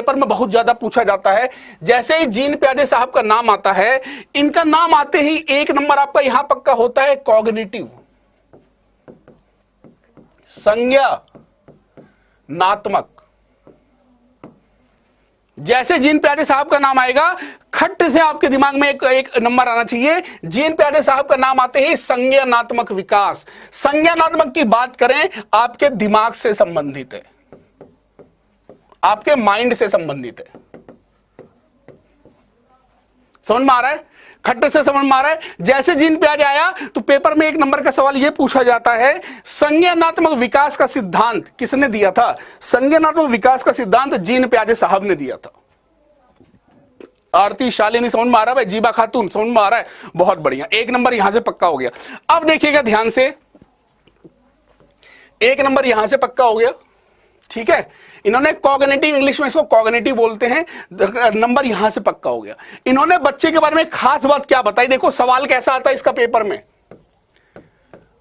Paper में बहुत ज्यादा पूछा जाता है। जैसे ही जीन प्याजे साहब का नाम आता है, इनका नाम आते ही एक नंबर आपका यहां पक्का होता है कॉग्निटिव, संज्ञानात्मक। जैसे जीन प्याजे साहब का नाम आएगा, खट से आपके दिमाग में एक नंबर आना चाहिए। जीन प्याजे साहब का नाम आते ही संज्ञानात्मक विकास। संज्ञानात्मक की बात करें, आपके दिमाग से संबंधित है, आपके माइंड से संबंधित है। समझ में आ रहा है? खट्टे से समझ में आ रहा है? जैसे जीन प्याजे आया तो पेपर में एक नंबर का सवाल यह पूछा जाता है, संज्ञानात्मक विकास का सिद्धांत किसने दिया था? संज्ञानात्मक विकास का सिद्धांत जीन प्याजे साहब ने दिया था। आरती शालिनी समझ में आ रहा है भाई? जीबा खातून समझ में आ रहा है? बहुत बढ़िया, एक नंबर यहां से पक्का हो गया। अब देखिएगा ध्यान से, एक नंबर यहां से पक्का हो गया, ठीक है। इन्होंने कॉग्निटिव, इंग्लिश में इसको कॉग्निटिव बोलते हैं, नंबर यहां से पक्का हो गया। इन्होंने बच्चे के बारे में खास बात क्या बताई, देखो सवाल कैसा आता है इसका पेपर में।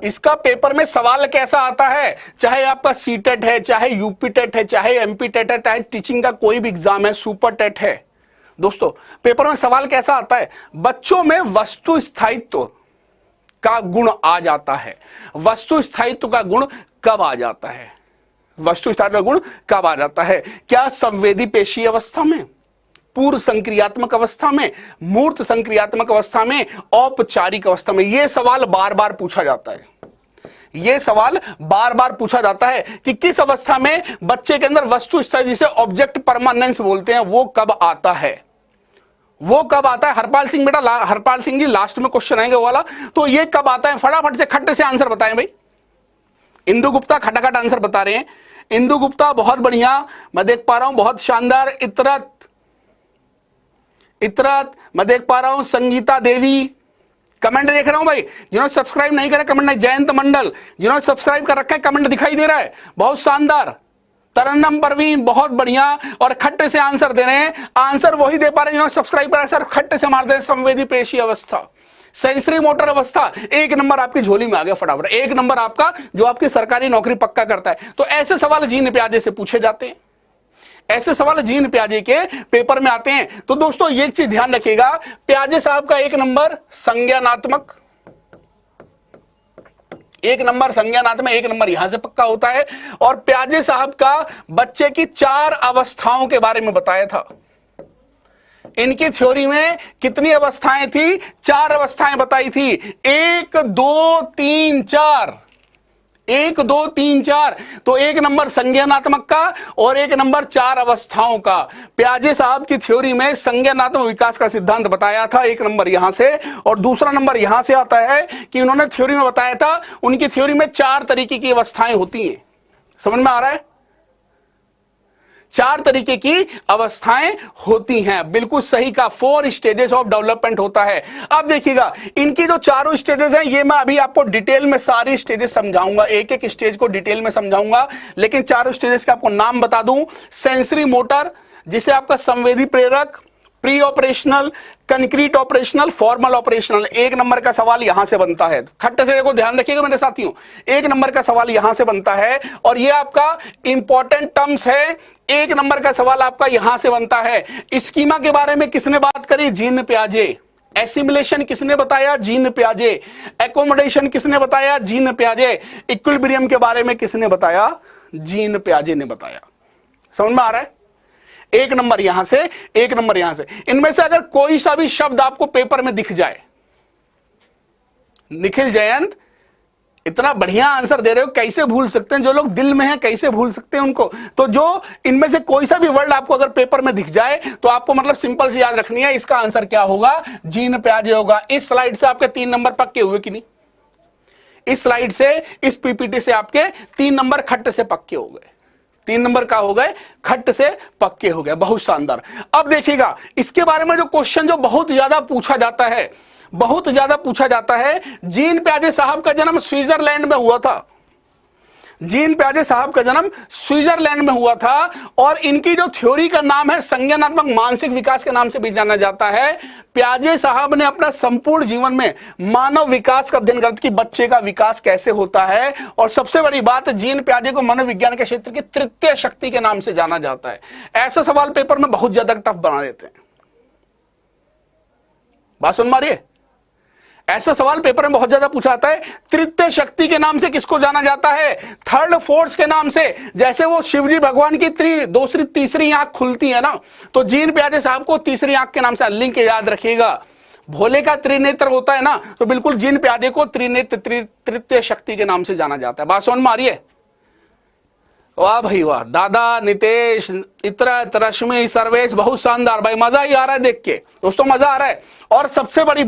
इसका पेपर में सवाल कैसा आता है, चाहे आपका सीटेट है, चाहे यूपी टेट है, चाहे एमपी टेट है, चाहे टीचिंग का कोई भी एग्जाम है, सुपर टेट है। दोस्तों पेपर में सवाल कैसा आता है, बच्चों में वस्तु स्थायित्व का गुण आ जाता है। वस्तु स्थायित्व का गुण कब आ जाता है? वस्तु स्थायित्व का गुण कब आ जाता है? क्या संवेदी पेशी अवस्था में, पूर्व संक्रियात्मक अवस्था में, मूर्त संक्रियात्मक अवस्था में, औपचारिक अवस्था में? यह सवाल बार बार पूछा जाता है। यह सवाल बार बार पूछा जाता है कि किस अवस्था में बच्चे के अंदर वस्तु स्थायित्व, जिसे ऑब्जेक्ट परमानेंस बोलते हैं, वो कब आता है? वो कब आता है? हरपाल सिंह बेटा, हरपाल सिंह जी लास्ट में क्वेश्चन आएंगे वो वाला, तो ये कब आता है? फटाफट से खट्टे से आंसर बताएं भाई। इंदु गुप्ता खटाखट आंसर बता रहे हैं। इंदु गुप्ता बहुत बढ़िया, मैं देख पा रहा हूं, बहुत शानदार। इतरत मैं देख पा रहा हूं। संगीता देवी कमेंट देख रहा हूं भाई। जिन्होंने सब्सक्राइब नहीं करा कमेंट नहीं। जयंत मंडल, जिन्होंने सब्सक्राइब कर रखा है कमेंट दिखाई दे रहा है, बहुत शानदार। तरन्नम परवीन बहुत बढ़िया, और खट्टे से आंसर दे रहे हैं। आंसर वही दे पा रहे हैं जिन्होंने सब्सक्राइब करा, सर खट्टे से मार दे रहे हैं। संवेदी पेशी अवस्था, सेंसरी मोटर अवस्था, एक नंबर आपकी झोली में आ गया फटाफट। एक नंबर आपका, जो आपकी सरकारी नौकरी पक्का करता है। तो ऐसे सवाल जीन प्याजे से पूछे जाते हैं, ऐसे सवाल जीन प्याजे के पेपर में आते हैं। तो दोस्तों ये चीज ध्यान रखिएगा, प्याजे साहब का एक नंबर संज्ञानात्मक, एक नंबर संज्ञानात्मक, एक नंबर यहां से पक्का होता है। और प्याजे साहब का बच्चे की 4 अवस्थाओं के बारे में बताया था। इनकी थ्योरी में कितनी अवस्थाएं थी? 4 अवस्थाएं बताई थी। 1 2 3 4, 1 2 3 4। तो एक नंबर संज्ञानात्मक का और एक नंबर 4 अवस्थाओं का। प्याजे साहब की थ्योरी में संज्ञानात्मक विकास का सिद्धांत बताया था, एक नंबर यहां से। और दूसरा नंबर यहां से आता है कि उन्होंने थ्योरी में बताया था, उनकी थ्योरी में 4 तरीके की अवस्थाएं होती हैं। समझ में आ रहा है? 4 तरीके की अवस्थाएं होती हैं, बिल्कुल सही का। 4 स्टेजेस ऑफ डेवलपमेंट होता है। अब देखिएगा इनकी जो 4 स्टेजेस हैं, ये मैं अभी आपको डिटेल में सारी स्टेजेस समझाऊंगा, एक एक स्टेज को डिटेल में समझाऊंगा। लेकिन 4 स्टेजेस का आपको नाम बता दूं। सेंसरी मोटर, जिसे आपका संवेदी प्रेरक, pre operational, concrete operational, formal operational. एक नंबर का सवाल यहां से बनता है। खट्टे से देखो, ध्यान रखिएगा मेरे साथियों, एक नंबर का सवाल यहां से बनता है। और ये आपका इंपॉर्टेंट टर्म्स है, एक नंबर का सवाल आपका यहां से बनता है। स्कीमा के बारे में किसने बात करी? जीन प्याजे। एसिमिलेशन किसने बताया? जीन प्याजे। एकोमोडेशन किसने बताया? जीन प्याजे। इक्विलिब्रियम के बारे में किसने बताया? जीन प्याजे ने बताया। समझ में आ रहा है? एक नंबर यहां से, एक नंबर यहां से। इनमें से अगर कोई सा भी शब्द आपको पेपर में दिख जाए, निखिल जयंत इतना बढ़िया आंसर दे रहे हो, कैसे भूल सकते हैं? जो लोग दिल में हैं कैसे भूल सकते हैं उनको? तो जो इनमें से कोई सा भी वर्ड आपको अगर पेपर में दिख जाए, तो आपको मतलब सिंपल से याद रखनी है, इसका आंसर क्या होगा? जीन प्याजे होगा। इस स्लाइड से आपके 3 नंबर पक्के हुए कि नहीं? इस स्लाइड से, इस पीपीटी से आपके 3 नंबर खट्ट से पक्के हो गए। 3 नंबर का हो गए, खट्ट से पक्के हो गए। बहुत शानदार। अब देखिएगा इसके बारे में जो क्वेश्चन जो बहुत ज्यादा पूछा जाता है, बहुत ज्यादा पूछा जाता है, जीन प्याजे साहब का जन्म स्विट्जरलैंड में हुआ था। जीन प्याजे साहब का जन्म स्विट्जरलैंड में हुआ था और इनकी जो थ्योरी का नाम है संज्ञानात्मक मानसिक विकास के नाम से भी जाना जाता है। प्याजे साहब ने अपना संपूर्ण जीवन में मानव विकास का अध्ययन करते कि बच्चे का विकास कैसे होता है। और सबसे बड़ी बात, जीन प्याजे को मनोविज्ञान के क्षेत्र की तृतीय शक्ति के नाम से जाना जाता है। ऐसा सवाल पेपर में बहुत ज्यादा टफ बना देते हैं। बात सुन मारिए, ऐसा सवाल पेपर में बहुत ज्यादा पूछा जाता है। तृतीय शक्ति के नाम से किसको जाना जाता है? थर्ड फोर्स के नाम से। जैसे वो शिवजी भगवान की दूसरी तीसरी आंख खुलती है ना, तो जीन प्याजे साहब को तीसरी आंख के नाम से लिंक याद रखिएगा। भोले का त्रिनेत्र होता है ना, तो बिल्कुल जीन प्याजे को त्रिनेत्र तृतीय शक्ति के नाम से जाना जाता है। बात सुन मारिए, वाह भाई वाह, दादा, नितेश, इतरत, रश्मि, सर्वेश, बहुत शानदार भाई, मजा ही आ रहा है देख के दोस्तों, मजा आ रहा है। और सबसे बड़ी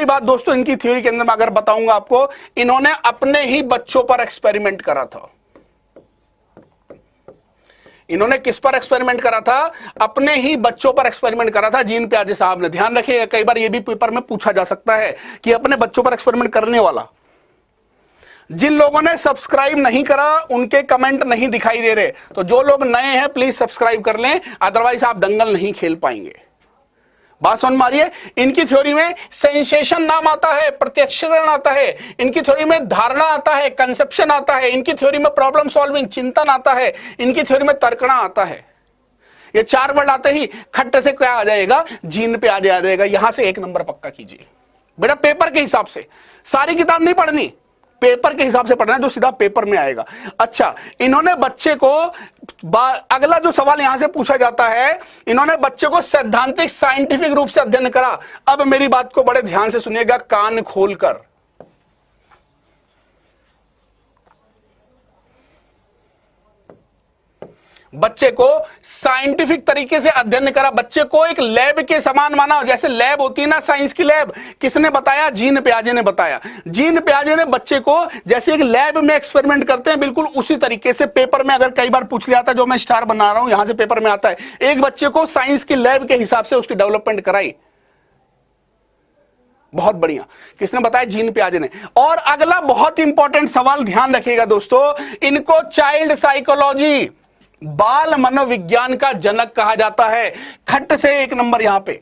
बात दोस्तों, इनकी थ्योरी के अंदर मैं अगर बताऊंगा आपको, इन्होंने अपने ही बच्चों पर एक्सपेरिमेंट करा था। इन्होंने किस पर एक्सपेरिमेंट करा था? अपने ही बच्चों पर एक्सपेरिमेंट करा था जीन प्याजे साहब ने। ध्यान रखिएगा, कई बार यह भी पेपर में पूछा जा सकता है कि अपने बच्चों पर एक्सपेरिमेंट करने वाला। जिन लोगों ने सब्सक्राइब नहीं करा उनके कमेंट नहीं दिखाई दे रहे, तो जो लोग नए हैं प्लीज सब्सक्राइब कर लें, अदरवाइज आप दंगल नहीं खेल पाएंगे। बात सुन मारिए, इनकी थ्योरी में सेंसेशन नाम आता है, प्रत्यक्षीकरण आता है, इनकी थ्योरी में धारणा आता है, कंसेप्शन आता है, इनकी थ्योरी में प्रॉब्लम सॉल्विंग चिंतन आता है, इनकी थ्योरी में तर्कणा आता है। ये 4 वर्ड आते ही खट्ट से क्या आ जाएगा? जीन पे आ जाएगा। यहां से 1 नंबर पक्का कीजिए बेटा, पेपर के हिसाब से। सारी किताब नहीं पढ़नी, पेपर के हिसाब से पढ़ना है, जो सीधा पेपर में आएगा। अच्छा, इन्होंने बच्चे को अगला जो सवाल यहां से पूछा जाता है, इन्होंने बच्चे को सैद्धांतिक साइंटिफिक रूप से अध्ययन करा। अब मेरी बात को बड़े ध्यान से सुनिएगा, कान खोलकर। बच्चे को साइंटिफिक तरीके से अध्ययन करा, बच्चे को एक लैब के समान माना। जैसे लैब होती है ना, साइंस की लैब, किसने बताया? जीन प्याजे ने बताया। जीन प्याजे ने बच्चे को जैसे एक लैब में एक्सपेरिमेंट करते हैं, बिल्कुल उसी तरीके से पेपर में अगर कई बार पूछ लिया था, जो मैं स्टार बना रहा हूं यहां से पेपर में आता है, एक बच्चे को साइंस की लैब के हिसाब से उसकी डेवलपमेंट कराई। बहुत बढ़िया, किसने बताया? जीन प्याजे ने। और अगला बहुत इंपॉर्टेंट सवाल ध्यान रखिएगा दोस्तों, इनको चाइल्ड साइकोलॉजी, बाल मनोविज्ञान का जनक कहा जाता है। खट्ट से 1 नंबर यहां पे,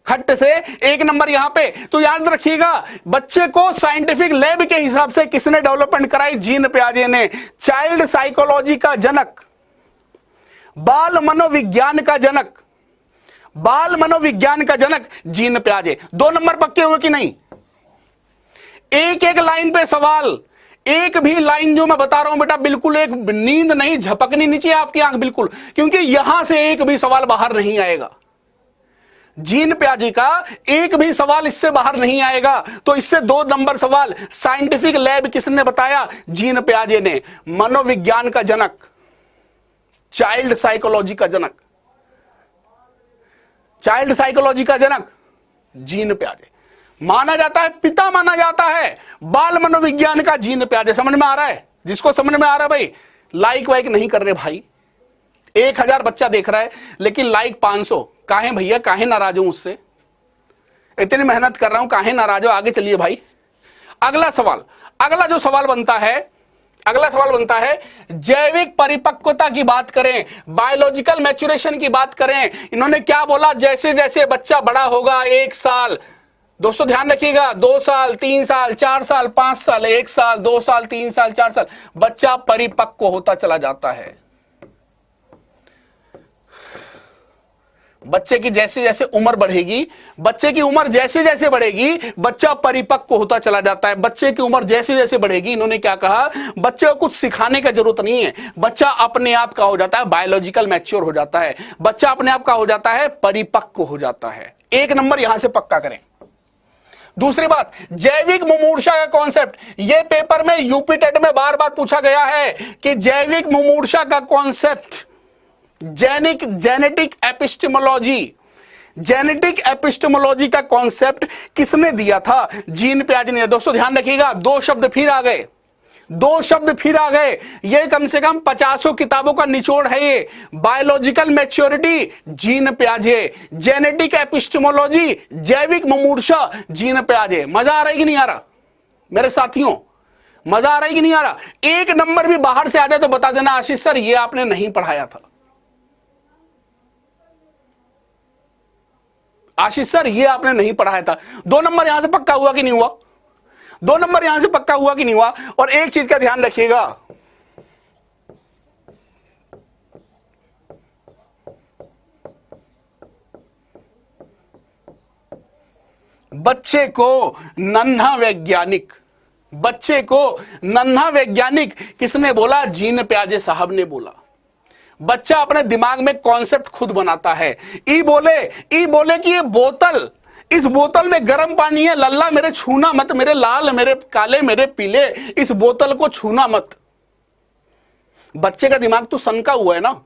खट्ट से 1 नंबर यहां पे। तो याद रखिएगा, बच्चे को साइंटिफिक लैब के हिसाब से किसने डेवलपमेंट कराई? जीन प्याजे ने। चाइल्ड साइकोलॉजी का जनक, बाल मनोविज्ञान का जनक, बाल मनोविज्ञान का जनक जीन प्याजे। 2 नंबर पक्के हुए कि नहीं? एक एक लाइन पे सवाल, एक भी लाइन जो मैं बता रहा हूं बेटा, बिल्कुल एक नींद नहीं झपकनी नहीं चाहिए आपकी आंख, बिल्कुल, क्योंकि यहां से एक भी सवाल बाहर नहीं आएगा। जीन प्याजे का एक भी सवाल इससे बाहर नहीं आएगा। तो इससे 2 नंबर सवाल, साइंटिफिक लैब किसने बताया? जीन प्याजे ने। मनोविज्ञान का जनक, चाइल्ड साइकोलॉजी का जनक, चाइल्ड साइकोलॉजी का जनक जीन प्याजे माना जाता है, पिता माना जाता है बाल मनोविज्ञान का जीन प्याजे। समझ में आ रहा है? जिसको समझ में आ रहा है भाई, लाइक वाइक नहीं कर रहे भाई। 1000 बच्चा देख रहा है लेकिन लाइक 500। काहे भैया, काहे नाराज हो मुझसे? इतनी मेहनत कर रहा हूं, काहे नाराज हो? आगे चलिए भाई। अगला सवाल, अगला जो सवाल बनता है, अगला सवाल बनता है, जैविक परिपक्वता की बात करें, बायोलॉजिकल मैच्योरेशन की बात करें। इन्होंने क्या बोला? जैसे जैसे बच्चा बड़ा होगा, 1 साल, दोस्तों ध्यान रखिएगा, 2 साल, 3 साल, 4 साल, 5 साल, 1 साल, 2 साल, 3 साल, 4 साल, बच्चा परिपक्व होता चला जाता है। बच्चे की जैसे जैसे उम्र बढ़ेगी, बच्चे की उम्र जैसे जैसे बढ़ेगी, बच्चा परिपक्व होता चला जाता है। बच्चे की उम्र जैसे जैसे बढ़ेगी, इन्होंने क्या कहा? बच्चे को कुछ सिखाने का जरूरत नहीं है, बच्चा अपने आप का हो जाता है, बायोलॉजिकल मैच्योर हो जाता है, बच्चा अपने आप का हो जाता है, परिपक्व हो जाता है। 1 नंबर यहां से पक्का करें। दूसरी बात, जैविक मुमूर्षा का कॉन्सेप्ट, यह पेपर में यूपीटेट में बार बार पूछा गया है कि जैविक मुमूर्षा का concept, genetic epistemology, genetic epistemology का कॉन्सेप्ट किसने दिया था? जीन प्याजे ने। दोस्तों ध्यान रखिएगा, 2 शब्द फिर आ गए, 2 शब्द फिर आ गए। ये कम से कम 50 किताबों का निचोड़ है ये। बायोलॉजिकल मैच्योरिटी जीन प्याजे, जेनेटिक एपिस्टेमोलॉजी जैविक मुमूर्षा जीन प्याजे। मजा आ रहा है कि नहीं आ रहा? मेरे साथियों, मजा आ रहा है कि नहीं आ रहा? एक नंबर भी बाहर से आ जाए तो बता देना आशीष सर ये आपने नहीं पढ़ाया था, आशीष सर ये आपने नहीं पढ़ाया था। 2 नंबर यहां से पक्का हुआ कि नहीं हुआ? 2 नंबर यहां से पक्का हुआ कि नहीं हुआ? और एक चीज का ध्यान रखिएगा, बच्चे को नन्हा वैज्ञानिक, बच्चे को नन्हा वैज्ञानिक किसने बोला? जीन प्याजे साहब ने बोला। बच्चा अपने दिमाग में कॉन्सेप्ट खुद बनाता है। ई बोले कि ये बोतल, इस बोतल में गर्म पानी है, लल्ला मेरे छूना मत, मेरे लाल, मेरे काले, मेरे पीले, इस बोतल को छूना मत। बच्चे का दिमाग तो सनका हुआ है ना,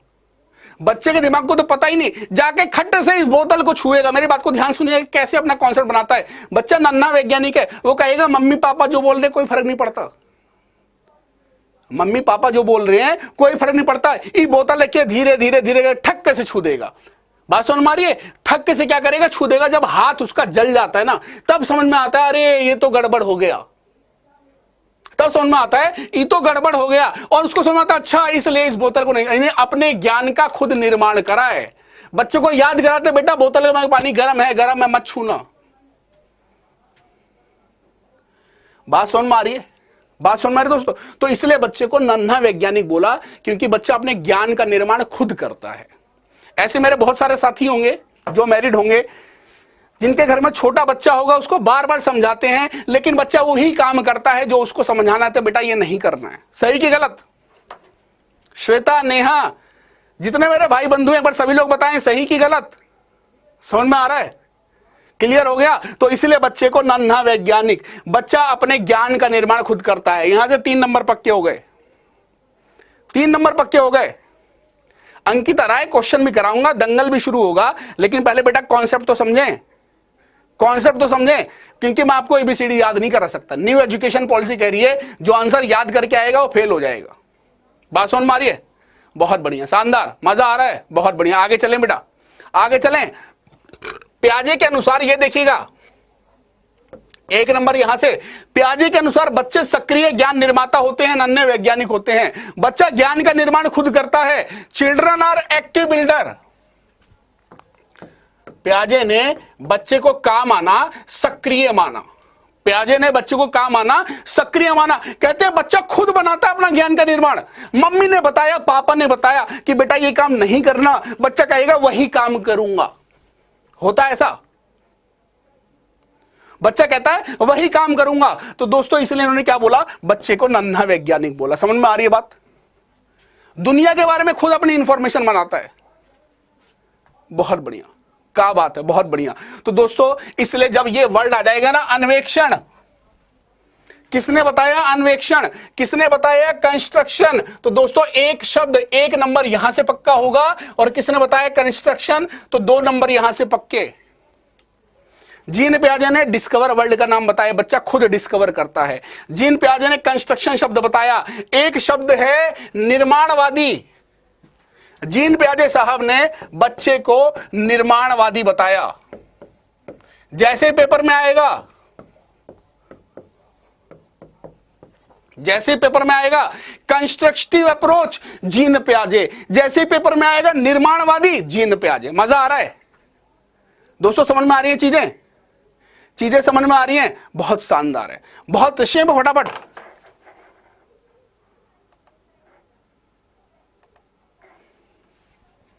बच्चे के दिमाग को तो पता ही नहीं, जाके खट्ट से इस बोतल को छुएगा। मेरी बात को ध्यान सुनिए, कैसे अपना कॉन्सेप्ट बनाता है। बच्चा नन्हा वैज्ञानिक है, वो कहेगा मम्मी पापा जो बोल रहे कोई फर्क नहीं पड़ता, मम्मी पापा जो बोल रहे हैं कोई फर्क नहीं पड़ता। ये बोतल लेके धीरे धीरे धीरे ठक्के से छू देगा। बात समझ मारिए, ठक्के से क्या करेगा? छू देगा। जब हाथ उसका जल जाता है ना, तब समझ में आता है अरे ये तो गड़बड़ हो गया, तब समझ में आता है ये तो गड़बड़ हो गया। और उसको समझ आता है अच्छा इसलिए इस बोतल को नहीं, इन्हें अपने ज्ञान का खुद निर्माण करा है। बच्चे को याद कराते बेटा बोतल में पानी गर्म है मत छूना। बात समझ में आ रही है? बात समझ में आ रही है दोस्तों? तो इसलिए बच्चे को नन्हा वैज्ञानिक बोला, क्योंकि बच्चा अपने ज्ञान का निर्माण खुद करता है। ऐसे मेरे बहुत सारे साथी होंगे जो मैरिड होंगे, जिनके घर में छोटा बच्चा होगा, उसको बार बार समझाते हैं, लेकिन बच्चा वही काम करता है जो उसको समझाना है, बेटा ये नहीं करना है। सही कि गलत? श्वेता, नेहा, जितने मेरे भाई बंधु हैं, एक बार सभी लोग बताएं सही कि गलत। समझ में आ रहा है? क्लियर हो गया? तो इसलिए बच्चे को नन्हा वैज्ञानिक, बच्चा अपने ज्ञान का निर्माण खुद करता है। यहां से 3 नंबर पक्के हो गए, 3 नंबर पक्के हो गए। अंकिता राय क्वेश्चन भी कराऊंगा, दंगल भी शुरू होगा, लेकिन पहले बेटा कॉन्सेप्ट तो समझें, कॉन्सेप्ट तो समझें, क्योंकि मैं आपको एबीसीडी याद नहीं करा सकता। न्यू एजुकेशन पॉलिसी कह रही है जो आंसर याद करके आएगा वो फेल हो जाएगा। बात समझ मारिए? बहुत बढ़िया, शानदार, मजा आ रहा है, बहुत बढ़िया। आगे चलें बेटा, आगे चलें। प्याजे के अनुसार ये देखिएगा, 1 नंबर यहां से, प्याजे के अनुसार बच्चे सक्रिय ज्ञान निर्माता होते हैं, नन्हे वैज्ञानिक होते हैं। बच्चा ज्ञान का निर्माण खुद करता है। Children are active builder. प्याजे ने बच्चे को का माना? सक्रिय माना। प्याजे ने बच्चे को का माना? सक्रिय माना। कहते हैं बच्चा खुद बनाता है अपना ज्ञान का निर्माण। मम्मी ने बताया, पापा ने बताया कि बेटा ये काम नहीं करना, बच्चा कहेगा वही काम करूंगा। होता है ऐसा? बच्चा कहता है वही काम करूंगा। तो दोस्तों इसलिए इन्होंने क्या बोला? बच्चे को नन्हा वैज्ञानिक बोला। समझ में आ रही है बात? दुनिया के बारे में खुद अपनी इंफॉर्मेशन बनाता है। बहुत बढ़िया, क्या बात है, बहुत बढ़िया। तो दोस्तों इसलिए जब ये वर्ड आ जाएगा ना, अन्वेक्षण, किसने बताया? अन्वेक्षण। किसने बताया? कंस्ट्रक्शन। तो दोस्तों एक शब्द 1 नंबर यहां से पक्का होगा, और किसने बताया? कंस्ट्रक्शन। तो 2 नंबर यहां से पक्के। जीन प्याजे ने डिस्कवर वर्ल्ड का नाम बताया, बच्चा खुद डिस्कवर करता है। जीन प्याजे ने कंस्ट्रक्शन शब्द बताया। एक शब्द है निर्माणवादी। जीन प्याजे साहब ने बच्चे को निर्माणवादी बताया। जैसे पेपर में आएगा, जैसे पेपर में आएगा कंस्ट्रक्टिव अप्रोच, जीन प्याजे। जैसे पेपर में आएगा निर्माणवादी, जीन प्याजे। मजा आ रहा है दोस्तों? समझ में आ रही है चीजें? चीजें समझ में आ रही हैं? बहुत शानदार है, बहुत। फटाफट